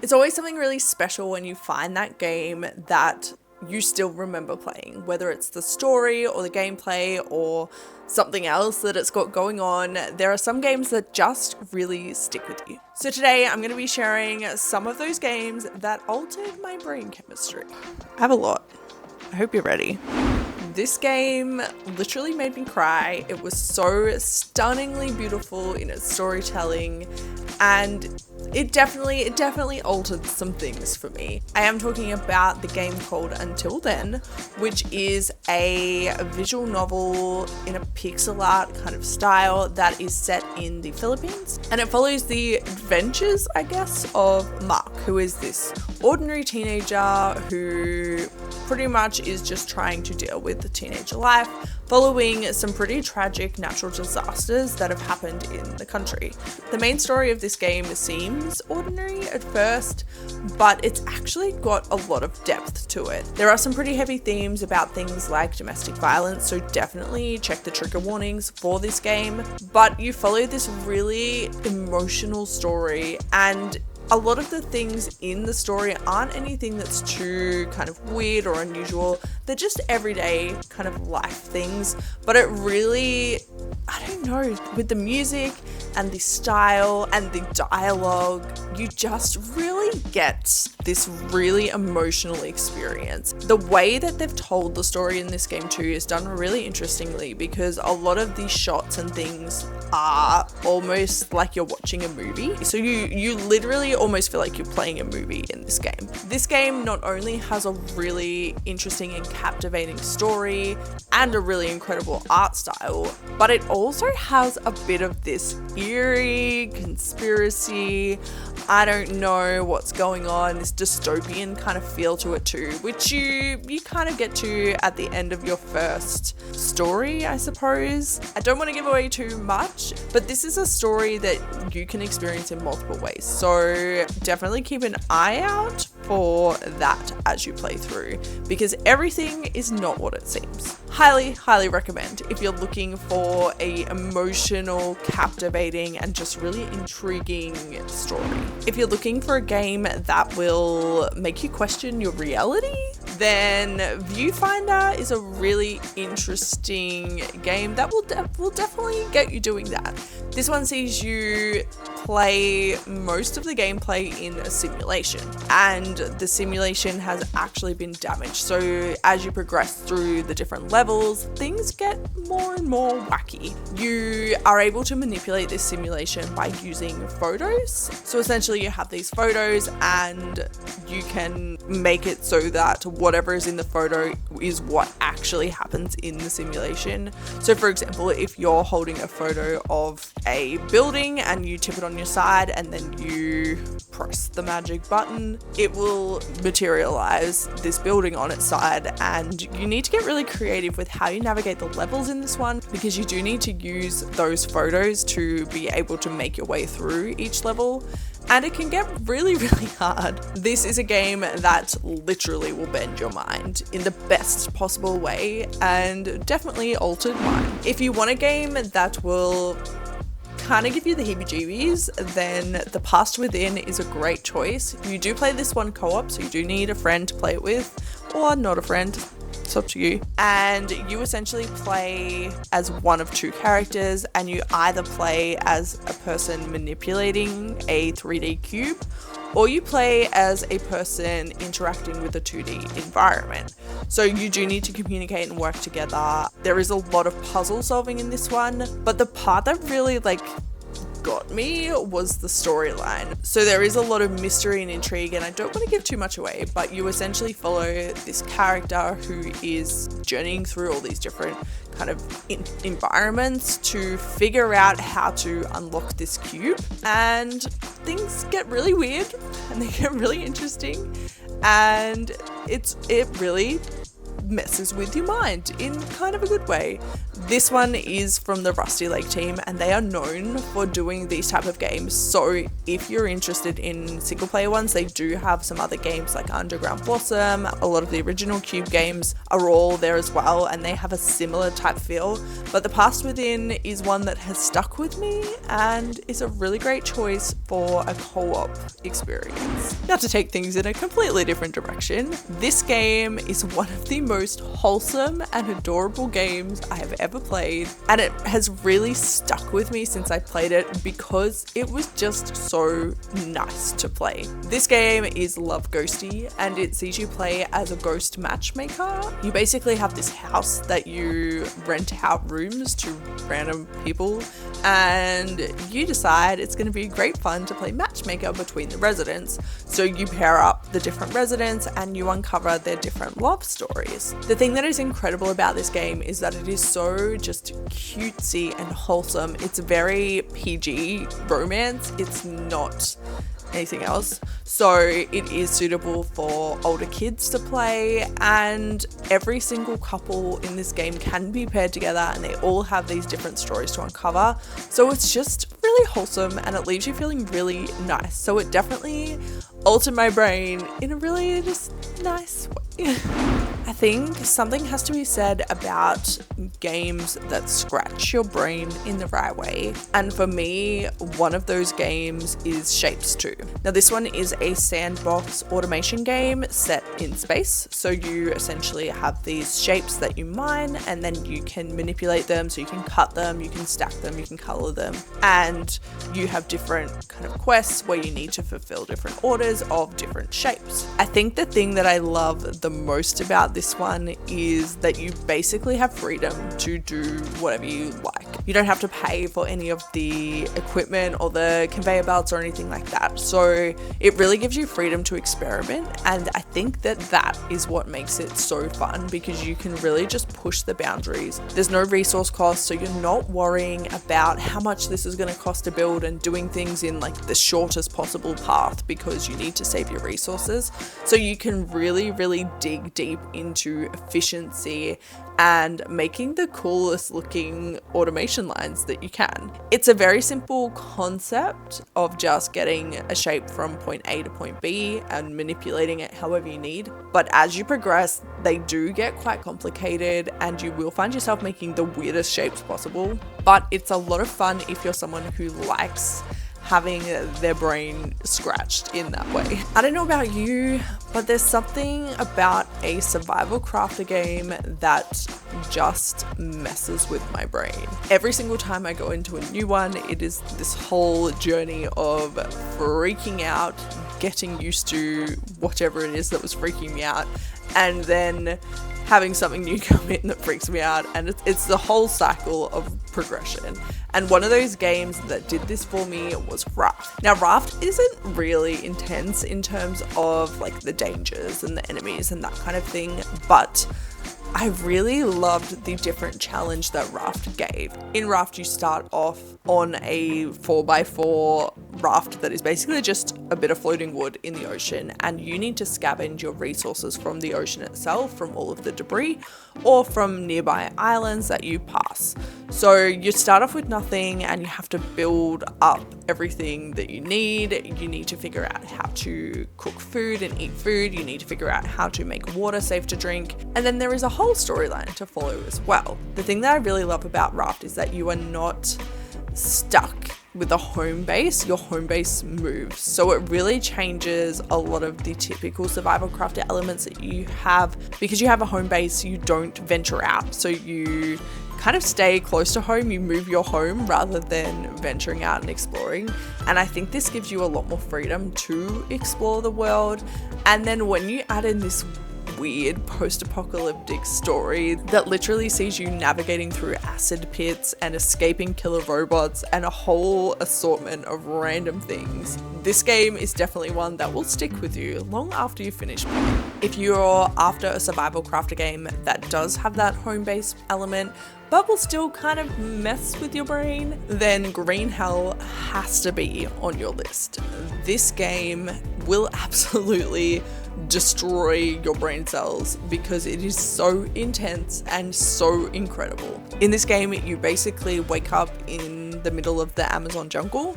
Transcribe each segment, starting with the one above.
It's always something really special when you find that game that you still remember playing, whether it's the story or the gameplay or something else that it's got going on. There are some games that just really stick with you. So today I'm going to be sharing some of those games that altered my brain chemistry. I have a lot. I hope you're ready. This game literally made me cry. It was so stunningly beautiful in its storytelling, and it definitely altered some things for me. I am talking about the game called Until Then, which is a visual novel in a pixel art kind of style that is set in the Philippines, and it follows the adventures, I guess, of Mark, who is this ordinary teenager who pretty much is just trying to deal with the teenager life following some pretty tragic natural disasters that have happened in the country. The main story of this game seems ordinary at first, but it's actually got a lot of depth to it. There are some pretty heavy themes about things like domestic violence, so definitely check the trigger warnings for this game, but you follow this really emotional story, and a lot of the things in the story aren't anything that's too kind of weird or unusual. They're just everyday kind of life things, but it really, I don't know, with the music and the style and the dialogue, you just really get this really emotional experience. The way that they've told the story in this game too is done really interestingly, because a lot of these shots and things are almost like you're watching a movie. So you literally almost feel like you're playing a movie in this game. This game not only has a really interesting and captivating story and a really incredible art style, but it also has a bit of this eerie conspiracy, I don't know what's going on, this dystopian kind of feel to it too, which you kind of get to at the end of your first story, I suppose. I don't want to give away too much, but this is a story that you can experience in multiple ways, so definitely keep an eye out for that as you play through, because everything is not what it seems. Highly recommend if you're looking for a emotional, captivating, and just really intriguing story. If you're looking for a game that will make you question your reality, then Viewfinder is a really interesting game that will definitely get you doing that. This one sees you play most of the gameplay in a simulation, and the simulation has actually been damaged. So as you progress through the different levels, things get more and more wacky. You are able to manipulate this simulation by using photos. So essentially you have these photos and you can make it so that whatever is in the photo is what actually happens in the simulation. So for example, if you're holding a photo of a building and you tip it on your side and then you press the magic button, it will materialize this building on its side, and you need to get really creative with how you navigate the levels in this one, because you do need to use those photos to be able to make your way through each level, and it can get really hard. This is a game that literally will bend your mind in the best possible way, and definitely altered mine. If you want a game that will kind of give you the heebie-jeebies, then The Past Within is a great choice. You do play this one co-op, so you do need a friend to play it with, or not a friend. It's up to you. And you essentially play as one of two characters, and you either play as a person manipulating a 3D cube, or you play as a person interacting with a 2D environment. So you do need to communicate and work together. There is a lot of puzzle solving in this one, but the part that really got me was the storyline. So there is a lot of mystery and intrigue, and I don't want to give too much away, but you essentially follow this character who is journeying through all these different kind of environments to figure out how to unlock this cube, and things get really weird and they get really interesting, and it really messes with your mind in kind of a good way. This one is from the Rusty Lake team, and they are known for doing these type of games. So if you're interested in single player ones, they do have some other games like Underground Blossom. A lot of the original Cube games are all there as well, and they have a similar type feel. But The Past Within is one that has stuck with me and is a really great choice for a co-op experience. Now, to take things in a completely different direction, this game is one of the most wholesome and adorable games I have ever played, and it has really stuck with me since I played it because it was just so nice to play. This game is Love Ghostie, and it sees you play as a ghost matchmaker. You basically have this house that you rent out rooms to random people, and you decide it's going to be great fun to play matchmaker between the residents. So you pair up the different residents and you uncover their different love stories. The thing that is incredible about this game is that it is so just cutesy and wholesome. It's very PG romance. It's not anything else. So it is suitable for older kids to play, and every single couple in this game can be paired together and they all have these different stories to uncover. So it's just really wholesome and it leaves you feeling really nice. So it definitely altered my brain in a really just nice way. I think something has to be said about games that scratch your brain in the right way. And for me, one of those games is Shapez 2. Now this one is a sandbox automation game set in space. So you essentially have these shapes that you mine and then you can manipulate them. So you can cut them, you can stack them, you can color them. And you have different kind of quests where you need to fulfill different orders of different shapes. I think the thing that I love the most about this one is that you basically have freedom to do whatever you like. You don't have to pay for any of the equipment or the conveyor belts or anything like that. So it really gives you freedom to experiment, and I think that that is what makes it so fun because you can really just push the boundaries. There's no resource cost, so you're not worrying about how much this is going to cost to build and doing things in like the shortest possible path because you need to save your resources. So you can really dig deep into efficiency and making the coolest looking automation lines that you can. It's a very simple concept of just getting a shape from point A to point B and manipulating it however you need. But as you progress, they do get quite complicated and you will find yourself making the weirdest shapes possible. But it's a lot of fun if you're someone who likes having their brain scratched in that way. I don't know about you, but there's something about a survival crafter game that just messes with my brain. Every single time I go into a new one, it is this whole journey of freaking out, getting used to whatever it is that was freaking me out, and then having something new come in that freaks me out, and it's the whole cycle of progression. And one of those games that did this for me was Raft. Now Raft isn't really intense in terms of like the dangers and the enemies and that kind of thing, but I really loved the different challenge that Raft gave. In Raft, you start off on a 4x4 raft that is basically just a bit of floating wood in the ocean, and you need to scavenge your resources from the ocean itself, from all of the debris, or from nearby islands that you pass. So you start off with nothing and you have to build up everything that you need. You need to figure out how to cook food and eat food. You need to figure out how to make water safe to drink. And then there is a whole storyline to follow as well. The thing that I really love about Raft is that you are not stuck with a home base. Your home base moves, so it really changes a lot of the typical survival crafter elements that you have. Because you have a home base, you don't venture out, so you kind of stay close to home. You move your home rather than venturing out and exploring, and I think this gives you a lot more freedom to explore the world. And then when you add in this weird post-apocalyptic story that literally sees you navigating through acid pits and escaping killer robots and a whole assortment of random things, this game is definitely one that will stick with you long after you finish playing. If you're after a survival crafter game that does have that home base element but will still kind of mess with your brain, then Green Hell has to be on your list. This game will absolutely destroy your brain cells because it is so intense and so incredible. In this game, you basically wake up in the middle of the Amazon jungle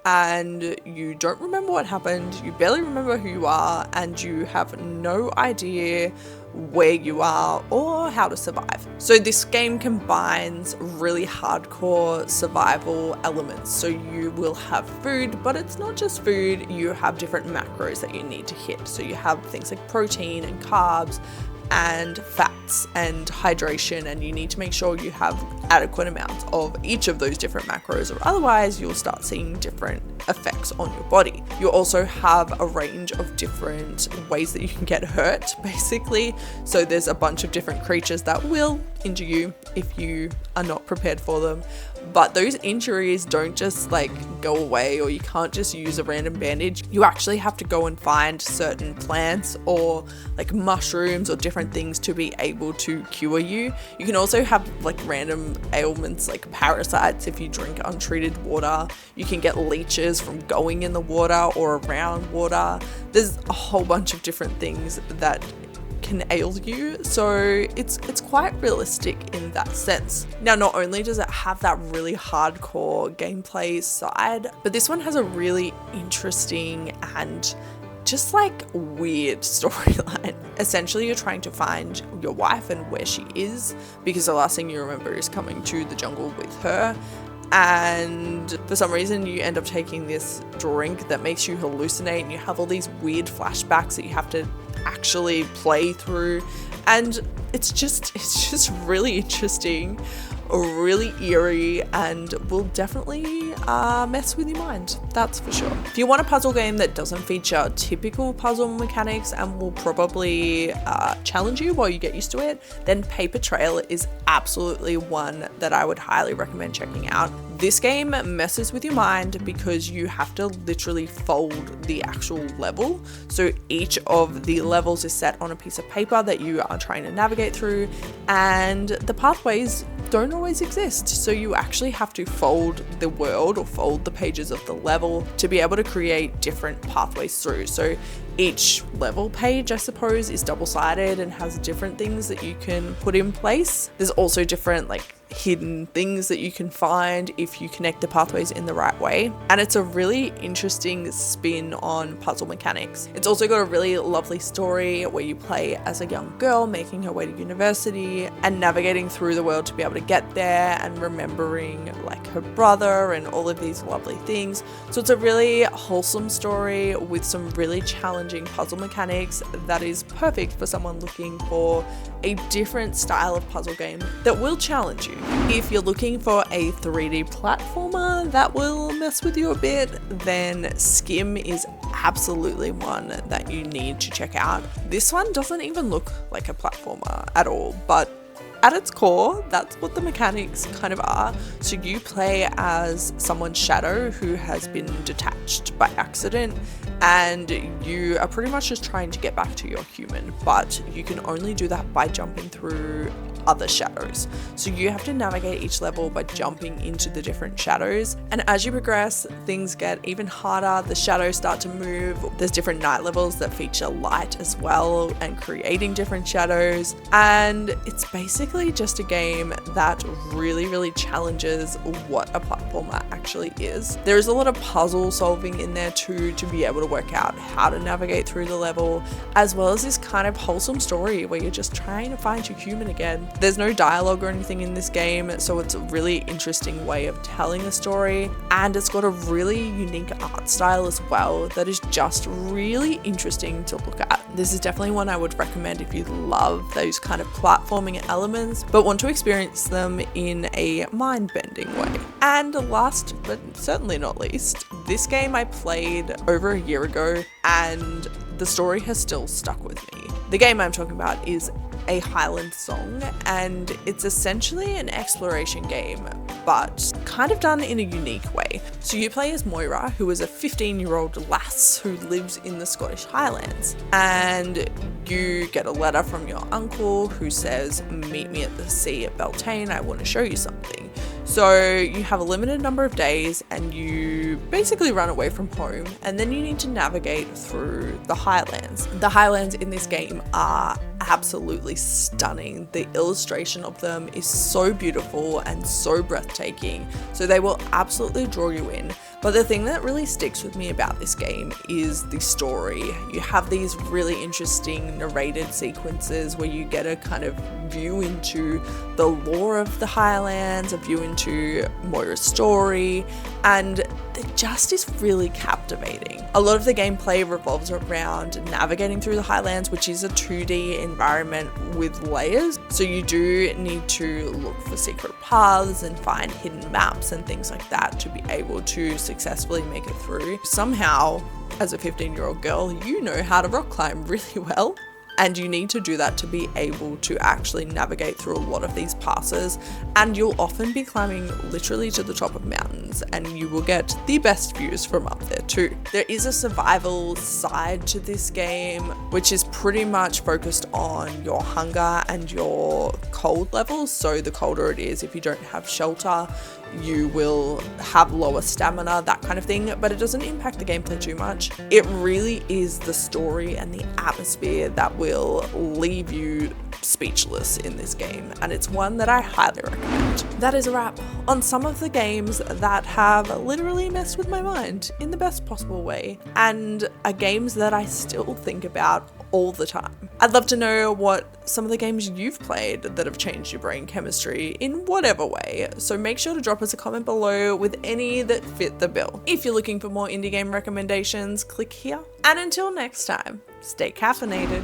and you don't remember what happened, you barely remember who you are, and you have no idea where you are or how to survive. So this game combines really hardcore survival elements. So you will have food, but it's not just food, you have different macros that you need to hit. So you have things like protein and carbs and fats and hydration, and you need to make sure you have adequate amounts of each of those different macros, or otherwise you'll start seeing different effects on your body. You also have a range of different ways that you can get hurt, basically. So there's a bunch of different creatures that will injure you if you are not prepared for them. But those injuries don't just like go away, or you can't just use a random bandage. You actually have to go and find certain plants or like mushrooms or different things to be able to cure you. You can also have like random ailments like parasites if you drink untreated water. You can get leeches from going in the water or around water. There's a whole bunch of different things that can ail you, so it's quite realistic in that sense. Now, not only does it have that really hardcore gameplay side, but this one has a really interesting and just like weird storyline. Essentially, you're trying to find your wife and where she is, because the last thing you remember is coming to the jungle with her. And for some reason you end up taking this drink that makes you hallucinate, and you have all these weird flashbacks that you have to actually play through, and it's just really interesting, really eerie, and will definitely mess with your mind, that's for sure. If you want a puzzle game that doesn't feature typical puzzle mechanics and will probably challenge you while you get used to it, then Paper Trail is absolutely one that I would highly recommend checking out. This game messes with your mind because you have to literally fold the actual level. So each of the levels is set on a piece of paper that you are trying to navigate through, and the pathways don't always exist. So you actually have to fold the world or fold the pages of the level to be able to create different pathways through. So each level page, I suppose, is double-sided and has different things that you can put in place. There's also different like hidden things that you can find if you connect the pathways in the right way. And it's a really interesting spin on puzzle mechanics. It's also got a really lovely story where you play as a young girl making her way to university and navigating through the world to be able to get there, and remembering like her brother and all of these lovely things. So it's a really wholesome story with some really challenging puzzle mechanics that is perfect for someone looking for a different style of puzzle game that will challenge you. If you're looking for a 3D platformer that will mess with you a bit, then SCHiM is absolutely one that you need to check out. This one doesn't even look like a platformer at all, but at its core, that's what the mechanics kind of are. So you play as someone's shadow who has been detached by accident, and you are pretty much just trying to get back to your human, but you can only do that by jumping through other shadows. So you have to navigate each level by jumping into the different shadows, and as you progress, things get even harder. The shadows start to move. There's different night levels that feature light as well, and creating different shadows, and it's basically just a game that really challenges what a platformer actually is. There is a lot of puzzle solving in there too, to be able to work out how to navigate through the level, as well as this kind of wholesome story where you're just trying to find your human again. There's no dialogue or anything in this game, so it's a really interesting way of telling a story, and it's got a really unique art style as well that is just really interesting to look at. This is definitely one I would recommend if you love those kind of platforming elements but want to experience them in a mind-bending way. And last but certainly not least, this game I played over a year ago and the story has still stuck with me. The game I'm talking about is a Highland Song, and it's essentially an exploration game, but kind of done in a unique way. So you play as Moira, who is a 15-year-old lass who lives in the Scottish Highlands, and you get a letter from your uncle who says, "Meet me at the sea at Beltane, I want to show you something." So you have a limited number of days and you basically run away from home, and then you need to navigate through the Highlands. The Highlands in this game are absolutely stunning. The illustration of them is so beautiful and so breathtaking, so they will absolutely draw you in. But the thing that really sticks with me about this game is the story. You have these really interesting narrated sequences where you get a kind of view into the lore of the Highlands, a view into Moira's story, and it just is really captivating. A lot of the gameplay revolves around navigating through the Highlands, which is a 2D environment with layers. So you do need to look for secret paths and find hidden maps and things like that to be able to successfully make it through. Somehow, as a 15-year-old girl, you know how to rock climb really well. And you need to do that to be able to actually navigate through a lot of these passes, and you'll often be climbing literally to the top of mountains, and you will get the best views from up there too. There is a survival side to this game, which is pretty much focused on your hunger and your cold levels. So the colder it is, if you don't have shelter, you will have lower stamina, that kind of thing, but it doesn't impact the gameplay too much. It really is the story and the atmosphere that will leave you speechless in this game, and it's one that I highly recommend. That is a wrap on some of the games that have literally messed with my mind in the best possible way, and are games that I still think about all the time. I'd love to know what some of the games you've played that have changed your brain chemistry in whatever way, so make sure to drop us a comment below with any that fit the bill. If you're looking for more indie game recommendations, click here. And until next time, stay caffeinated.